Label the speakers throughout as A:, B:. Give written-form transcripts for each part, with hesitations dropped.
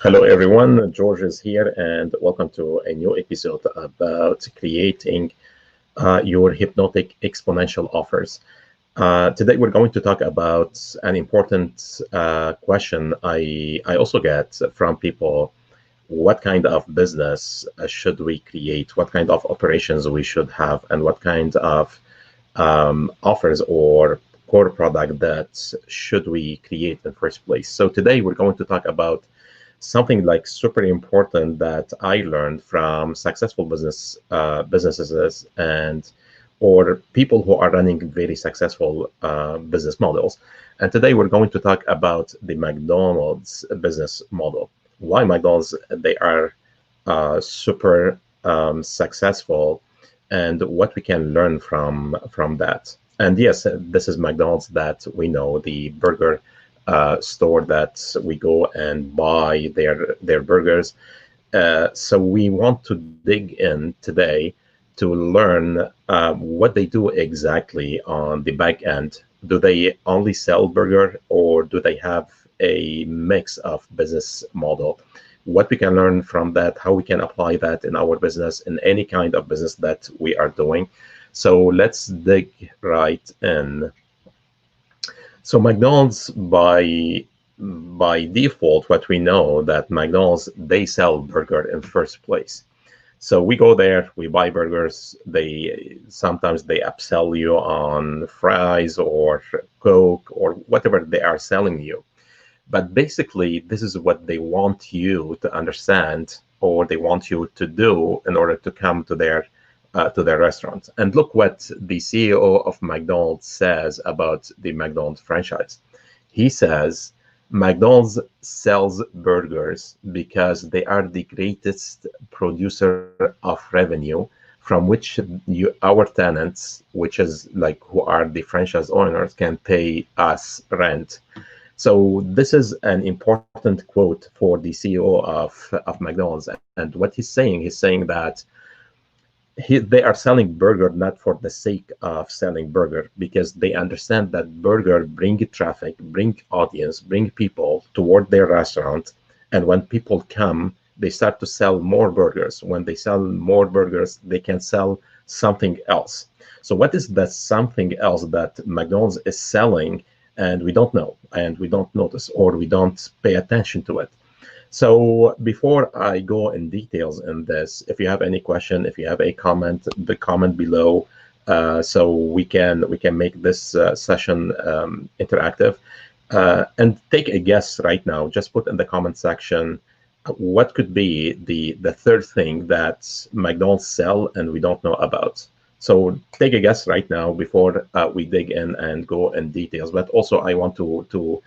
A: Hello, everyone. George is here, and welcome to a new episode about creating your hypnotic exponential offers. Today, we're going to talk about an important question I also get from people. What kind of business should we create? What kind of operations we should have? And what kind of offers or core product that should we create in the first place? So today, we're going to talk about something like super important that I learned from successful businesses and or people who are running very successful business models. And today we're going to talk about the McDonald's business model. Why McDonald's they are super successful, and what we can learn from that. And yes, this is McDonald's that we know, the burger store that we go and buy their burgers. So we want to dig in today to learn what they do exactly on the back end. Do they only sell burger, or do they have a mix of business model? What we can learn from that, how we can apply that in our business, in any kind of business that we are doing. So let's dig right in. So McDonald's by default, what we know that McDonald's they sell burger in first place. So we go there, we buy burgers. They sometimes they upsell you on fries or Coke or whatever they are selling you. But basically, this is what they want you to understand, or they want you to do in order to come to their restaurant. And look what the CEO of McDonald's says about the McDonald's franchise. He says McDonald's sells burgers because they are the greatest producer of revenue from which our tenants, which is like who are the franchise owners, can pay us rent. So this is an important quote for the CEO of McDonald's. And what he's saying that they are selling burger not for the sake of selling burger, because they understand that burger bring traffic, bring audience, bring people toward their restaurant. And when people come, they start to sell more burgers. When they sell more burgers, they can sell something else. So what is that something else that McDonald's is selling, and we don't know, and we don't notice, or we don't pay attention to it? So before I go in details in this, if you have any question, if you have a comment, the comment below, so we can make this session interactive. And take a guess right now. Just put in the comment section what could be the third thing that McDonald's sell and we don't know about. So take a guess right now before we dig in and go in details. But also I want to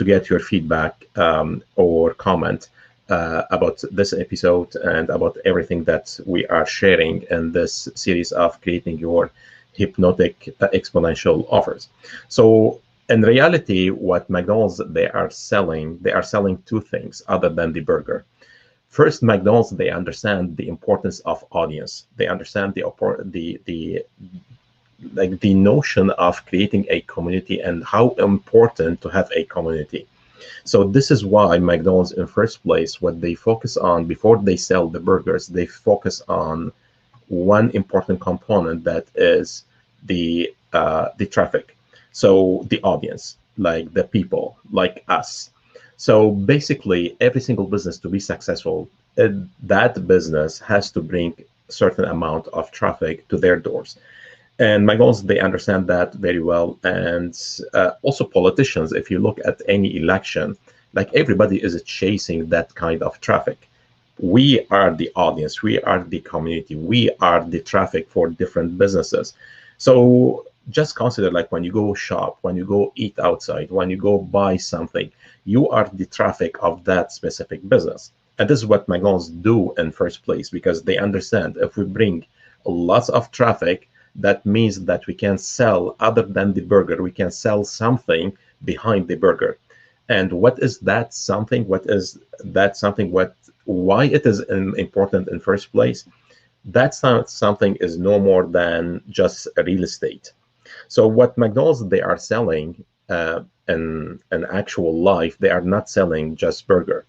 A: get your feedback or comment about this episode and about everything that we are sharing in this series of creating your hypnotic exponential offers. So in reality, what McDonald's they are selling two things other than the burger. First, McDonald's they understand the importance of audience. They understand the like the notion of creating a community and how important to have a community. So this is why McDonald's in first place, what they focus on before they sell the burgers, they focus on one important component, that is the traffic. So the audience, like the people like us. So basically every single business to be successful, that business has to bring certain amount of traffic to their doors. And McDonald's, they understand that very well. And also politicians, if you look at any election, like everybody is chasing that kind of traffic. We are the audience, we are the community, we are the traffic for different businesses. So just consider, like when you go shop, when you go eat outside, when you go buy something, you are the traffic of that specific business. And this is what McDonald's do in first place, because they understand if we bring lots of traffic, that means that we can sell other than the burger, we can sell something behind the burger. And what is that something? What is that something? Why it is important in first place? That something is no more than just real estate. So what McDonald's they are selling in actual life, they are not selling just burger.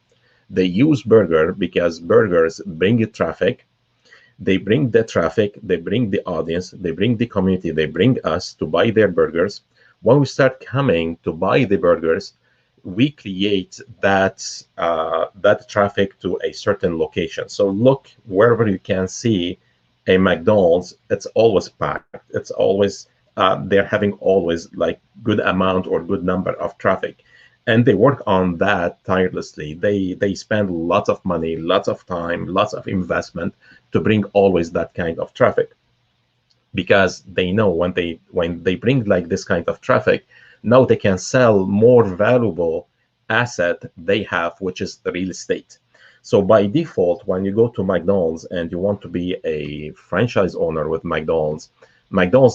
A: They use burger because burgers bring traffic. They bring the traffic, they bring the audience, they bring the community, they bring us to buy their burgers. When we start coming to buy the burgers, we create that traffic to a certain location. So look, wherever you can see a McDonald's, it's always packed. It's always they're having always like good amount or good number of traffic, and they work on that tirelessly. They spend lots of money, lots of time, lots of investment to bring always that kind of traffic, because they know when they bring like this kind of traffic, now they can sell more valuable asset they have, which is the real estate. So by default, when you go to McDonald's and you want to be a franchise owner with McDonald's,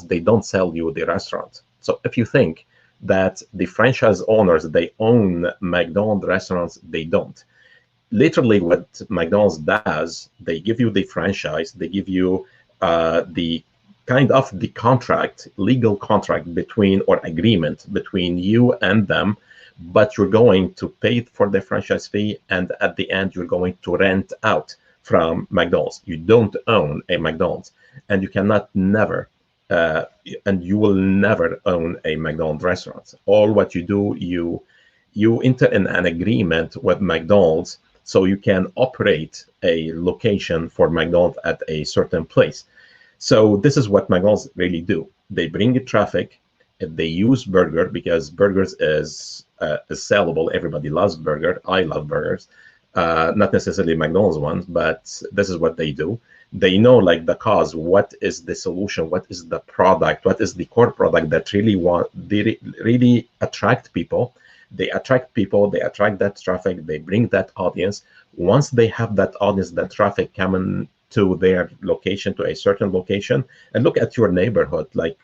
A: they don't sell you the restaurant. So if you think that the franchise owners, they own McDonald's restaurants, they don't. Literally what McDonald's does, they give you the franchise, they give you the kind of the contract, legal contract between, or agreement between you and them, but you're going to pay for the franchise fee, and at the end you're going to rent out from McDonald's. You don't own a McDonald's, and you cannot never and you will never own a McDonald's restaurant. All what you do, you enter in an agreement with McDonald's so you can operate a location for McDonald's at a certain place. So this is what McDonald's really do. They bring the traffic. They use burger because burgers is sellable. Everybody loves burger. I love burgers. Not necessarily McDonald's ones, but this is what they do. They know like the cause, what is the solution, what is the product, what is the core product that they really attract people. They attract people, they attract that traffic, they bring that audience. Once they have that audience, that traffic coming to their location, to a certain location, and look at your neighborhood, like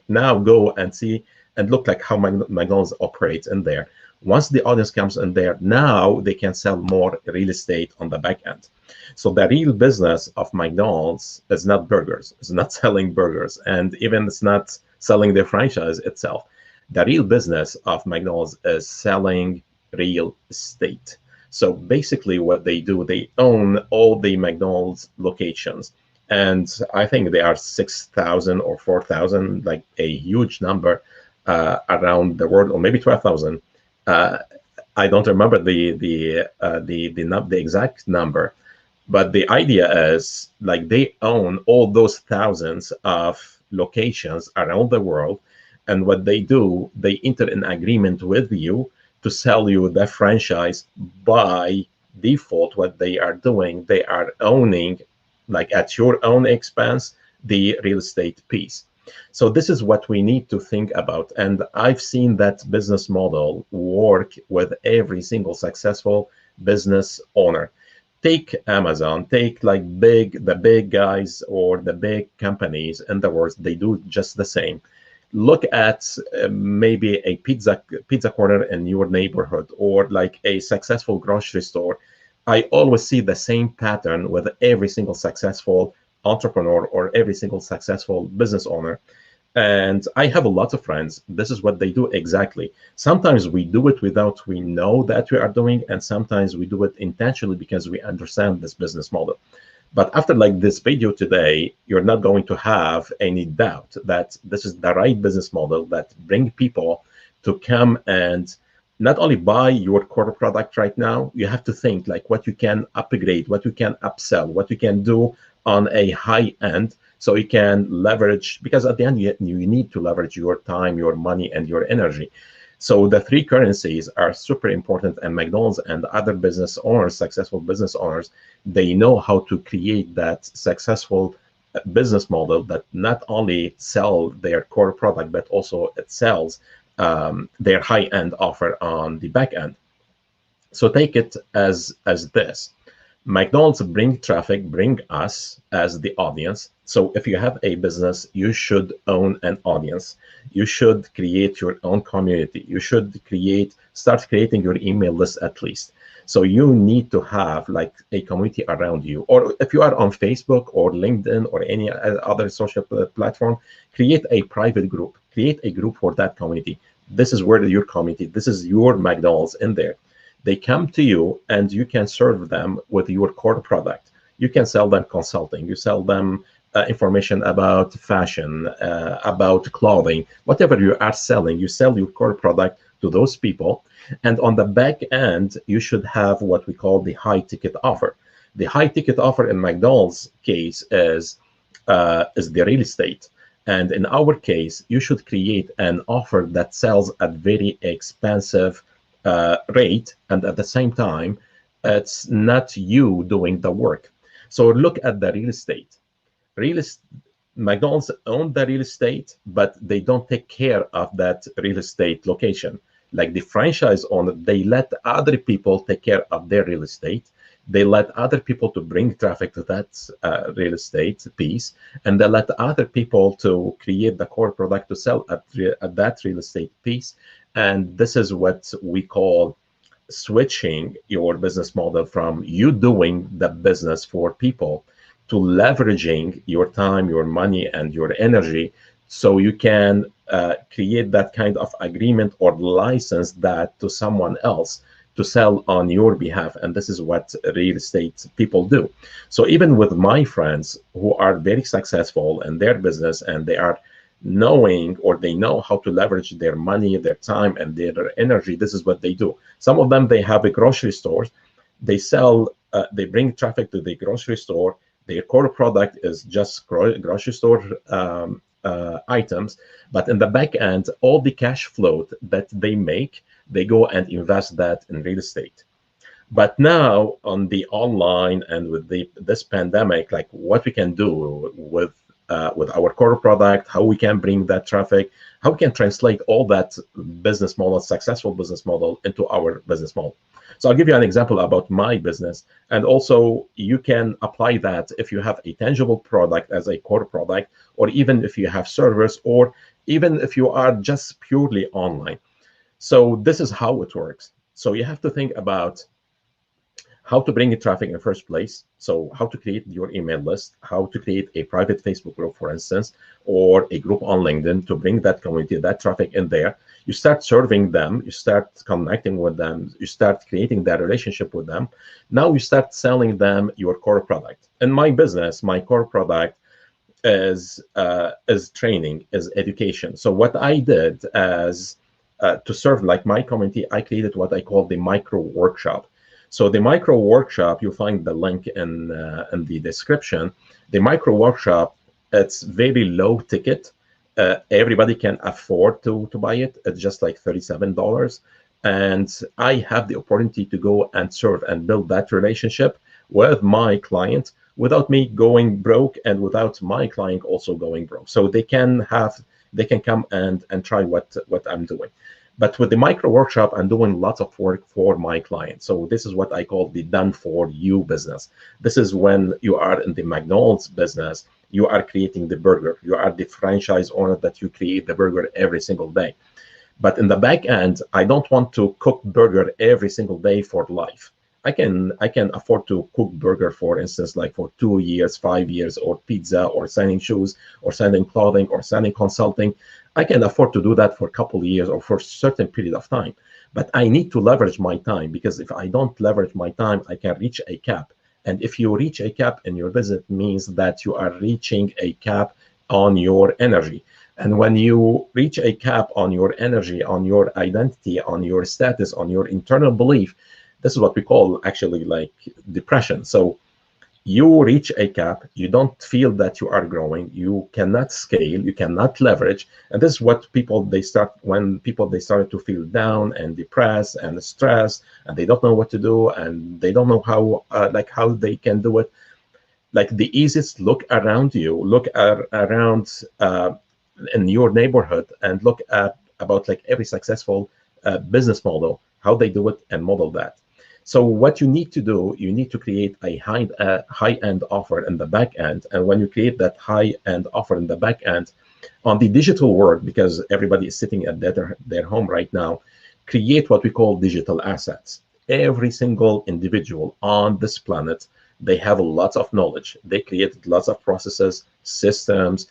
A: now go and see and look like how McDonald's operates in there. Once the audience comes in there, now they can sell more real estate on the back end. So the real business of McDonald's is not burgers. It's not selling burgers, and even it's not selling their franchise itself. The real business of McDonald's is selling real estate. So basically what they do, they own all the McDonald's locations. And I think they are 6,000 or 4,000, like a huge number around the world, or maybe 12,000. I don't remember the exact number, but the idea is like they own all those thousands of locations around the world, and what they do, they enter an agreement with you to sell you the franchise. By default, what they are doing, they are owning, like at your own expense, the real estate piece. So this is what we need to think about. And I've seen that business model work with every single successful business owner. Take Amazon, take like the big guys or the big companies in the world, they do just the same. Look at maybe a pizza corner in your neighborhood, or like a successful grocery store. I always see the same pattern with every single successful entrepreneur or every single successful business owner. And I have a lot of friends. This is what they do exactly. Sometimes we do it without we know that we are doing, and sometimes we do it intentionally because we understand this business model. But after like this video today, you're not going to have any doubt that this is the right business model that bring people to come and not only buy your core product right now. You have to think like what you can upgrade, what you can upsell, what you can do on a high end, so you can leverage, because at the end you need to leverage your time, your money, and your energy. So the three currencies are super important, and McDonald's and other business owners, successful business owners, they know how to create that successful business model that not only sell their core product, but also it sells their high-end offer on the back end. So take it as this. McDonald's bring traffic, bring us as the audience. So if you have a business, you should own an audience. You should create your own community. You should start creating your email list at least. So you need to have like a community around you. Or if you are on Facebook or LinkedIn or any other social platform, create a private group. Create a group for that community. This is where your community, this is your McDonald's in there. They come to you and you can serve them with your core product. You can sell them consulting, you sell them information about fashion, about clothing, whatever you are selling, you sell your core product to those people. And on the back end, you should have what we call the high ticket offer. The high ticket offer in McDonald's case is the real estate. And in our case, you should create an offer that sells at very expensive rate, and at the same time, it's not you doing the work. So look at the real estate. McDonald's own the real estate, but they don't take care of that real estate location. Like the franchise owner, they let other people take care of their real estate. They let other people to bring traffic to that real estate piece, and they let other people to create the core product to sell at that real estate piece. And this is what we call switching your business model from you doing the business for people to leveraging your time, your money, and your energy, so you can create that kind of agreement or license that to someone else to sell on your behalf. And this is what real estate people do. So even with my friends who are very successful in their business, and they are knowing, or they know how to leverage their money, their time, and their energy, this is what they do. Some of them, they have a grocery store. They sell, they bring traffic to the grocery store. Their core product is just grocery store items, but in the back end, all the cash flow that they make, they go and invest that in real estate. But now on the online and with this pandemic, like what we can do with our core product, how we can bring that traffic, how we can translate all that business model, successful business model, into our business model. So I'll give you an example about my business, and also you can apply that if you have a tangible product as a core product, or even if you have servers, or even if you are just purely online. So this is how it works. So you have to think about how to bring traffic in the first place. So how to create your email list, how to create a private Facebook group, for instance, or a group on LinkedIn to bring that community, that traffic in there. You start serving them, you start connecting with them, you start creating that relationship with them. Now you start selling them your core product. In my business, my core product is training, is education. So what I did as to serve like my community, I created what I call the micro workshop. So the micro workshop, you'll find the link in the description. The micro workshop, it's very low ticket. Everybody can afford to buy it. It's just like $37. And I have the opportunity to go and serve and build that relationship with my client without me going broke, and without my client also going broke. So they can come and try what I'm doing. But with the micro workshop, I'm doing lots of work for my clients. So this is what I call the done for you business. This is when you are in the McDonald's business, you are creating the burger. You are the franchise owner that you create the burger every single day. But in the back end, I don't want to cook burger every single day for life. I can afford to cook burger, for instance, like for 2 years, 5 years, or pizza, or selling shoes, or selling clothing, or selling consulting. I can afford to do that for a couple of years or for a certain period of time. But I need to leverage my time, because if I don't leverage my time, I can reach a cap. And if you reach a cap in your business, it means that you are reaching a cap on your energy. And when you reach a cap on your energy, on your identity, on your status, on your internal belief, this is what we call actually like depression. So you reach a cap, you don't feel that you are growing, you cannot scale, you cannot leverage. And this is what when people they started to feel down and depressed and stressed, and they don't know what to do, and they don't know how they can do it. Like the easiest, look around you, look around in your neighborhood, and look at about like every successful business model, how they do it, and model that. So what you need to do, you need to create a high-end offer in the back end. And when you create that high-end offer in the back end, on the digital world, because everybody is sitting at their home right now, create what we call digital assets. Every single individual on this planet, they have lots of knowledge. They created lots of processes, systems,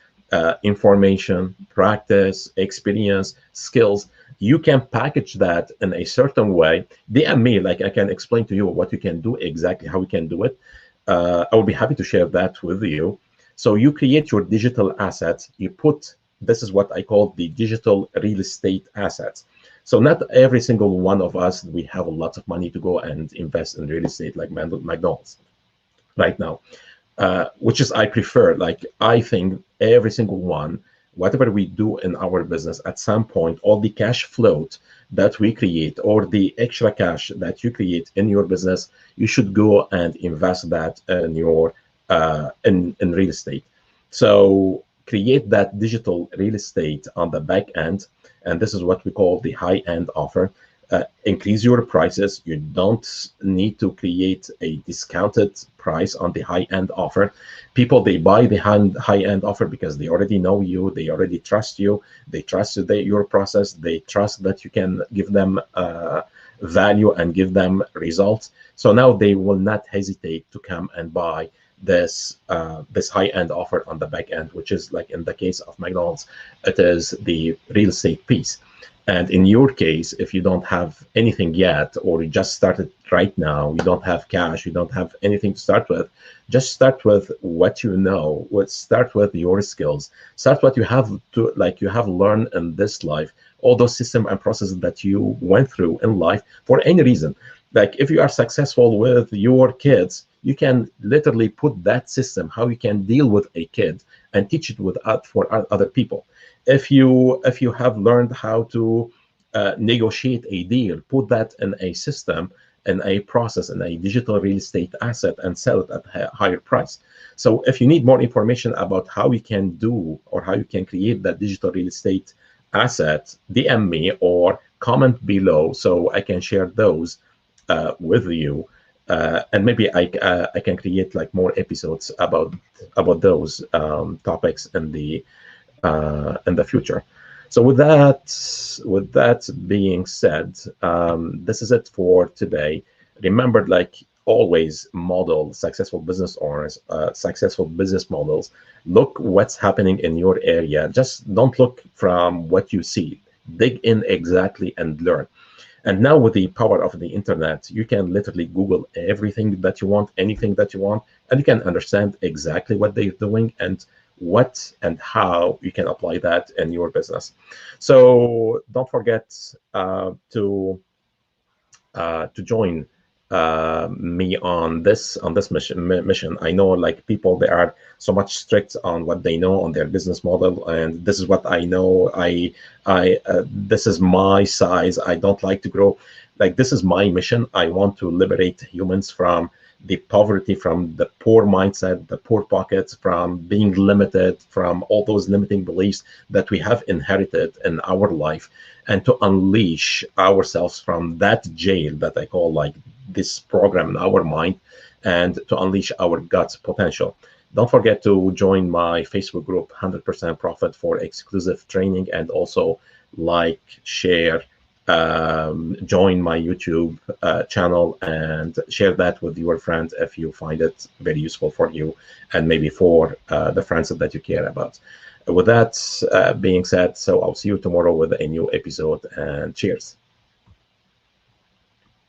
A: information, practice, experience, skills. You can package that in a certain way. DM me, like I can explain to you what you can do exactly, how we can do it. I will be happy to share that with you. So you create your digital assets. You put, this is what I call the digital real estate assets. So not every single one of us, we have a lot of money to go and invest in real estate like McDonald's right now, which is I prefer. Like I think every single one, whatever we do in our business, at some point, all the cash float that we create or the extra cash that you create in your business, you should go and invest that in your in real estate. So create that digital real estate on the back end, and this is what we call the high end offer. Increase your prices. You don't need to create a discounted price on the high end offer. People, they buy the high end offer because they already know you, they already trust you, they trust your process, they trust that you can give them value and give them results. So now they will not hesitate to come and buy this high-end offer on the back end, which is like in the case of McDonald's, it is the real estate piece. And in your case, if you don't have anything yet, or you just started right now, you don't have cash, you don't have anything to start with, just start with what you know. Start with your skills. Start what you have to, like you have learned in this life, all those systems and processes that you went through in life for any reason. Like if you are successful with your kids, you can literally put that system, how you can deal with a kid, and teach it with for other people. If you have learned how to negotiate a deal, put that in a system, in a process, in a digital real estate asset, and sell it at a higher price. So if you need more information about how you can do or how you can create that digital real estate asset, DM me or comment below so I can share those with you. And maybe I can create like more episodes about those topics in the future. So with that being said, this is it for today. Remember, like always, model successful business owners, successful business models. Look what's happening in your area. Just don't look from what you see. Dig in exactly and learn. And now with the power of the internet, you can literally Google everything that you want, anything that you want, and you can understand exactly what they're doing and what and how you can apply that in your business. So don't forget to join me on this mission. I know like people, they are so much strict on what they know on their business model, and this is what I know. This is my size. I don't like to grow. Like this is my mission. I want to liberate humans from the poverty, from the poor mindset, the poor pockets, from being limited, from all those limiting beliefs that we have inherited in our life, and to unleash ourselves from that jail that I call like this program in our mind, and to unleash our God's potential. Don't forget to join my Facebook group, 100% Profit, for exclusive training, and also like, share, join my YouTube channel, and share that with your friends if you find it very useful for you, and maybe for the friends that you care about. With that being said, so I'll see you tomorrow with a new episode, and cheers.